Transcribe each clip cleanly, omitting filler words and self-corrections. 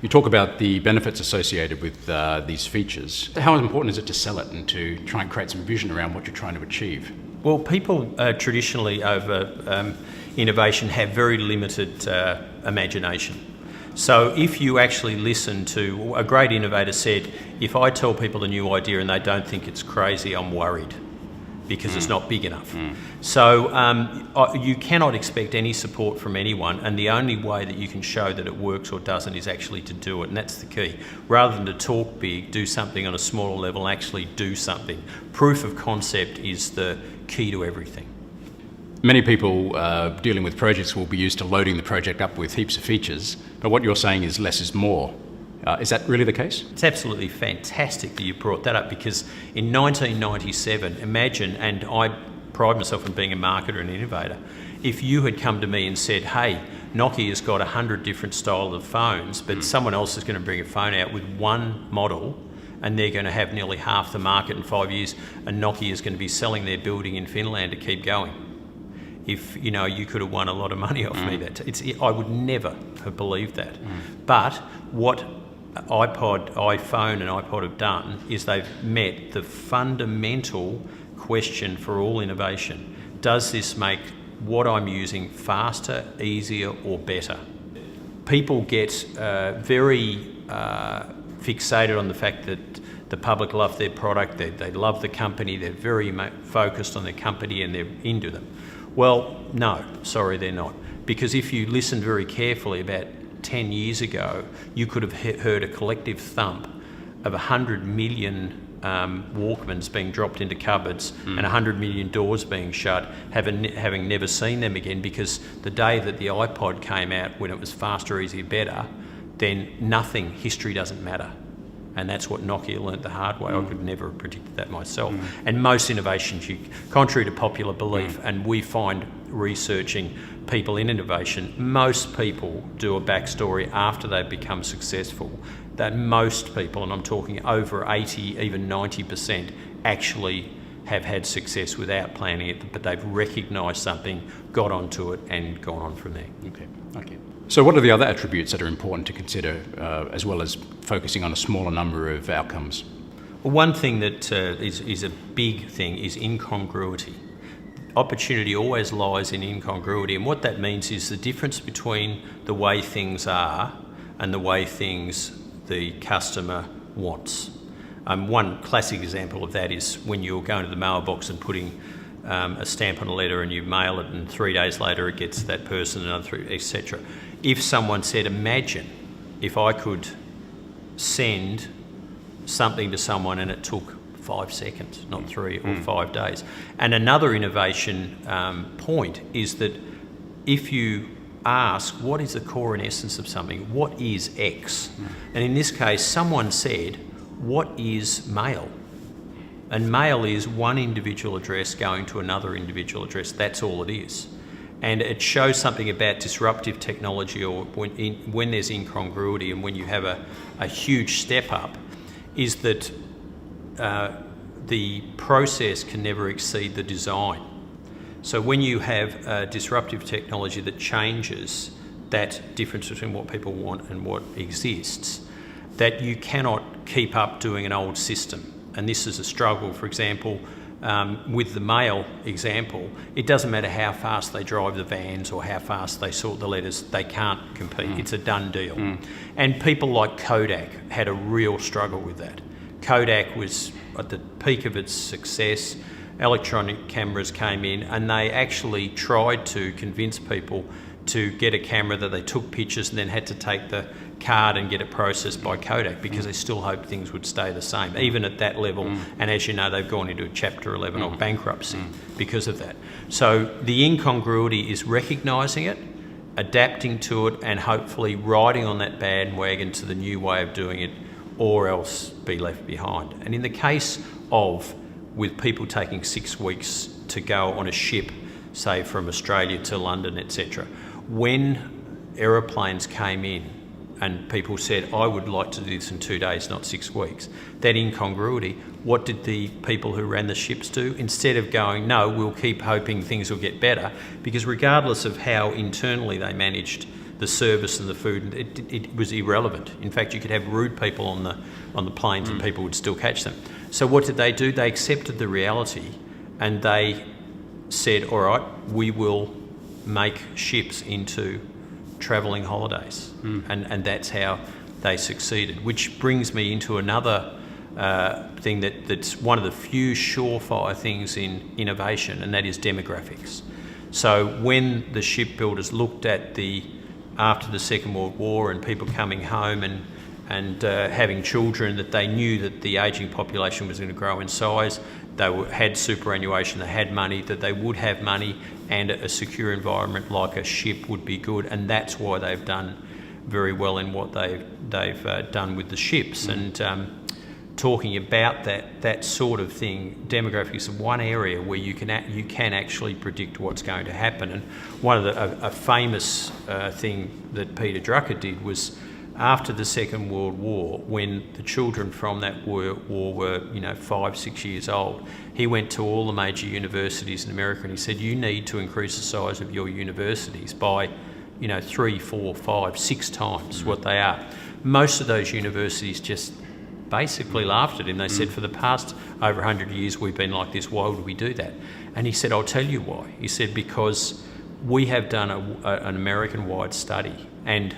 You talk about the benefits associated with these features. How important is it to sell it and to try and create some vision around what you're trying to achieve? Well, people traditionally over innovation have very limited imagination. So if you actually listen to, a great innovator said, if I tell people a new idea and they don't think it's crazy, I'm worried because it's not big enough. So you cannot expect any support from anyone, and the only way that you can show that it works or doesn't is actually to do it, and that's the key. Rather than to talk big, do something on a smaller level, actually do something. Proof of concept is the key to everything. Many people dealing with projects will be used to loading the project up with heaps of features, but what you're saying is less is more. Is that really the case? It's absolutely fantastic that you brought that up, because in 1997, imagine, and I pride myself on being a marketer and innovator, if you had come to me and said, hey, Nokia's got 100 different styles of phones, but someone else is going to bring a phone out with one model and they're going to have nearly half the market in 5 years, and Nokia is going to be selling their building in Finland to keep going. If you could have won a lot of money off me, I would never have believed that. But what iPhone and iPod have done is they've met the fundamental question for all innovation. Does this make what I'm using faster, easier, or better? People get very fixated on the fact that the public love their product, they love the company, they're very focused on their company and they're into them. Well, no, sorry, they're not. Because if you listen very carefully, about 10 years ago, you could have heard a collective thump of 100 million Walkmans being dropped into cupboards and 100 million doors being shut, having never seen them again, because the day that the iPod came out, when it was faster, easier, better, then nothing, history doesn't matter. And that's what Nokia learnt the hard way. I could never have predicted that myself. And most innovations, contrary to popular belief, and we find researching people in innovation, most people do a backstory after they've become successful. That most people, and I'm talking over 80, even 90%, actually have had success without planning it, but they've recognised something, got onto it, and gone on from there. Okay. So what are the other attributes that are important to consider, as well as focusing on a smaller number of outcomes? Well, one thing that is a big thing is incongruity. Opportunity always lies in incongruity, and what that means is the difference between the way things are and the way things the customer wants. One classic example of that is when you're going to the mailbox and putting a stamp on a letter and you mail it, and 3 days later it gets to that person, another 3, etc. If someone said, imagine if I could send something to someone and it took 5 seconds, not 3 or 5 days. And another innovation point is that if you ask, what is the core and essence of something? What is X? And in this case, someone said, what is mail? And mail is one individual address going to another individual address. That's all it is. And it shows something about disruptive technology, or when there's incongruity and when you have a huge step up, is that the process can never exceed the design. So when you have disruptive technology that changes that difference between what people want and what exists, that you cannot keep up doing an old system. And this is a struggle. For example, with the mail example, it doesn't matter how fast they drive the vans or how fast they sort the letters, they can't compete. It's a done deal. And people like Kodak had a real struggle with that. Kodak was at the peak of its success. Electronic cameras came in and they actually tried to convince people to get a camera that they took pictures and then had to take the card and get it processed by Kodak, because they still hoped things would stay the same, even at that level. And as you know, they've gone into a Chapter 11 or bankruptcy because of that. So the incongruity is recognising it, adapting to it, and hopefully riding on that bandwagon to the new way of doing it, or else be left behind. And in the case of, with people taking 6 weeks to go on a ship, say from Australia to London, etc., when aeroplanes came in and people said, I would like to do this in 2 days, not 6 weeks, that incongruity, what did the people who ran the ships do? Instead of going, no, we'll keep hoping things will get better, because regardless of how internally they managed the service and the food. It was irrelevant. In fact, you could have rude people on the planes and people would still catch them. So what did they do? They accepted the reality and they said, all right, we will make ships into travelling holidays. And that's how they succeeded, which brings me into another thing that's one of the few surefire things in innovation, and that is demographics. So when the shipbuilders looked at after the Second World War and people coming home and having children, that they knew that the ageing population was going to grow in size, they had superannuation, they had money, that they would have money, and a secure environment like a ship would be good, and that's why they've done very well in what they've done with the ships. And talking about that sort of thing, demographics is one area where you can actually predict what's going to happen. And one of a famous thing that Peter Drucker did was after the Second World War, when the children from that war were 5-6 years old, he went to all the major universities in America and he said, you need to increase the size of your universities by 3, 4, 5, 6 times what they are. Most of those universities just basically laughed at him. They said, for the past over 100 years we've been like this, why would we do that? And he said, I'll tell you why. He said, because we have done an American-wide study, and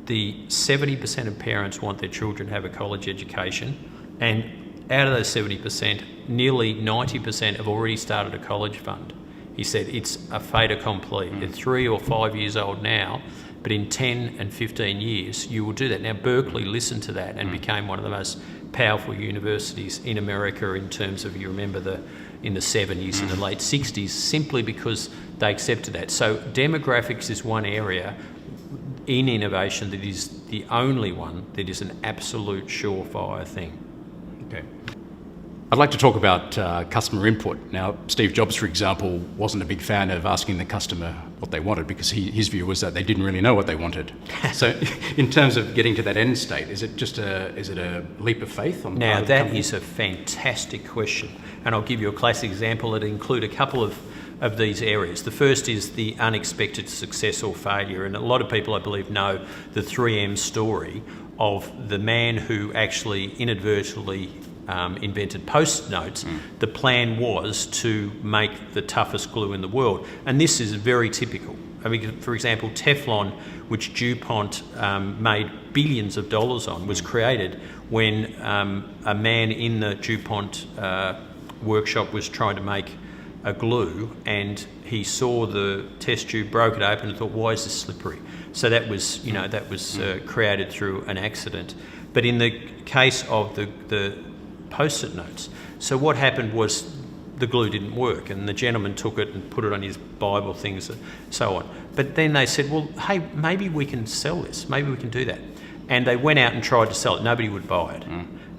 the 70% of parents want their children to have a college education, and out of those 70%, nearly 90% have already started a college fund. He said it's a fait accompli. They're 3 or 5 years old now, but in 10 and 15 years you will do that. Now Berkeley listened to that and became one of the most powerful universities in America in terms of, you remember in the 70s and the late 60s, simply because they accepted that. So demographics is one area in innovation that is the only one that is an absolute surefire thing. Okay. I'd like to talk about customer input. Now, Steve Jobs, for example, wasn't a big fan of asking the customer what they wanted because his view was that they didn't really know what they wanted. So in terms of getting to that end state, is it a leap of faith on the part of the company? That is a fantastic question, and I'll give you a classic example that include a couple of these areas. The first is the unexpected success or failure, and a lot of people, I believe, know the 3M story of the man who actually inadvertently invented Post-it notes. The plan was to make the toughest glue in the world, and this is very typical. I mean, for example, Teflon, which DuPont made billions of dollars on, was created when a man in the DuPont workshop was trying to make a glue, and he saw the test tube, broke it open and thought, why is this slippery? So that was created through an accident. But in the case of the Post-it notes, so what happened was the glue didn't work, and the gentleman took it and put it on his Bible things and so on. But then they said, well, hey, maybe we can sell this, maybe we can do that. And they went out and tried to sell it. Nobody would buy it.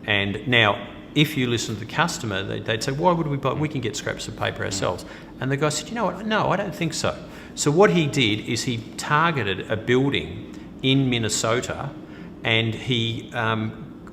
And now, if you listen to the customer, they'd say, why would we buy it? We can get scraps of paper ourselves. And the guy said, you know what? No, I don't think so. So what he did is he targeted a building in Minnesota, and he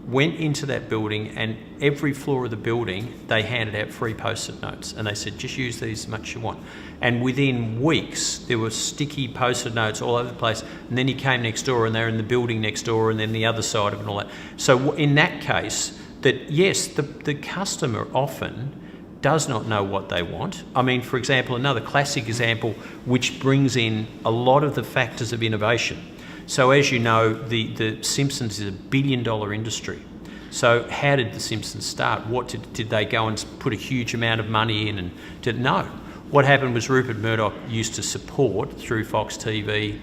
went into that building, and every floor of the building, they handed out free Post-it notes. And they said, just use these as much as you want. And within weeks, there were sticky Post-it notes all over the place. And then he came next door, and they're in the building next door, and then the other side of it and all that. So in that case, that yes, the customer often does not know what they want. I mean, for example, another classic example which brings in a lot of the factors of innovation. So as you know, the Simpsons is a $1 billion industry. So how did the Simpsons start? What did they go and put a huge amount of money in? And no. What happened was Rupert Murdoch used to support, through Fox TV,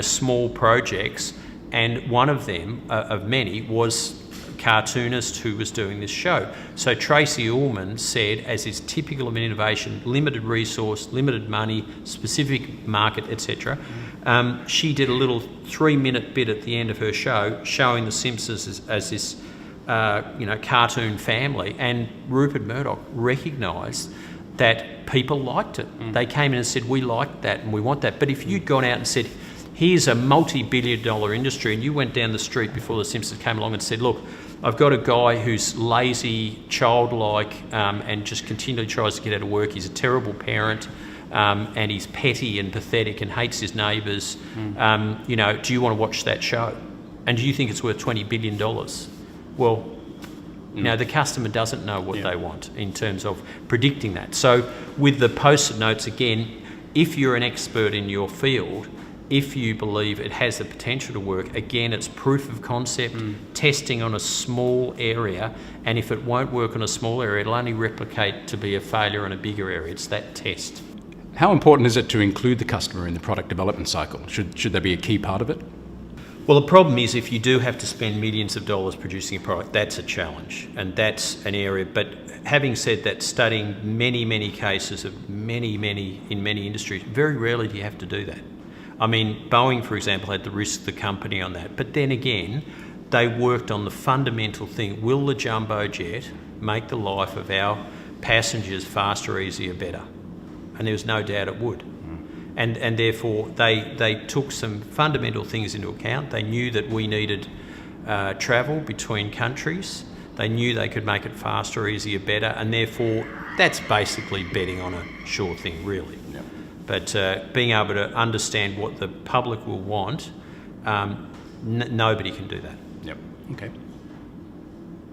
small projects, and one of them, of many, was cartoonist who was doing this show. So Tracy Ullman said, as is typical of an innovation, limited resource, limited money, specific market, etc. She did a little 3-minute bit at the end of her show showing the Simpsons as this cartoon family, and Rupert Murdoch recognised that people liked it. They came in and said, we like that and we want that. But if you'd gone out and said, here's a multi-billion-dollar industry, and you went down the street before the Simpsons came along and said, look, I've got a guy who's lazy, childlike, and just continually tries to get out of work. He's a terrible parent. and he's petty and pathetic and hates his neighbours, you know, do you want to watch that show? And do you think it's worth $20 billion? Well, you know, the customer doesn't know what they want in terms of predicting that. So with the post-it notes, again, if you're an expert in your field, if you believe it has the potential to work, again, it's proof of concept, testing on a small area, and if it won't work on a small area, it'll only replicate to be a failure on a bigger area. It's that test. How important is it to include the customer in the product development cycle? Should they be a key part of it? Well, the problem is if you do have to spend millions of dollars producing a product, that's a challenge, and that's an area. But having said that, studying many cases of in many industries, very rarely do you have to do that. I mean, Boeing, for example, had to risk the company on that. But then again, they worked on the fundamental thing. Will the jumbo jet make the life of our passengers faster, easier, better? And there was no doubt it would. And therefore, they took some fundamental things into account. They knew that we needed travel between countries. They knew they could make it faster, easier, better. And therefore, that's basically betting on a sure thing, really. Yep. But being able to understand what the public will want, nobody can do that. Yep. Okay.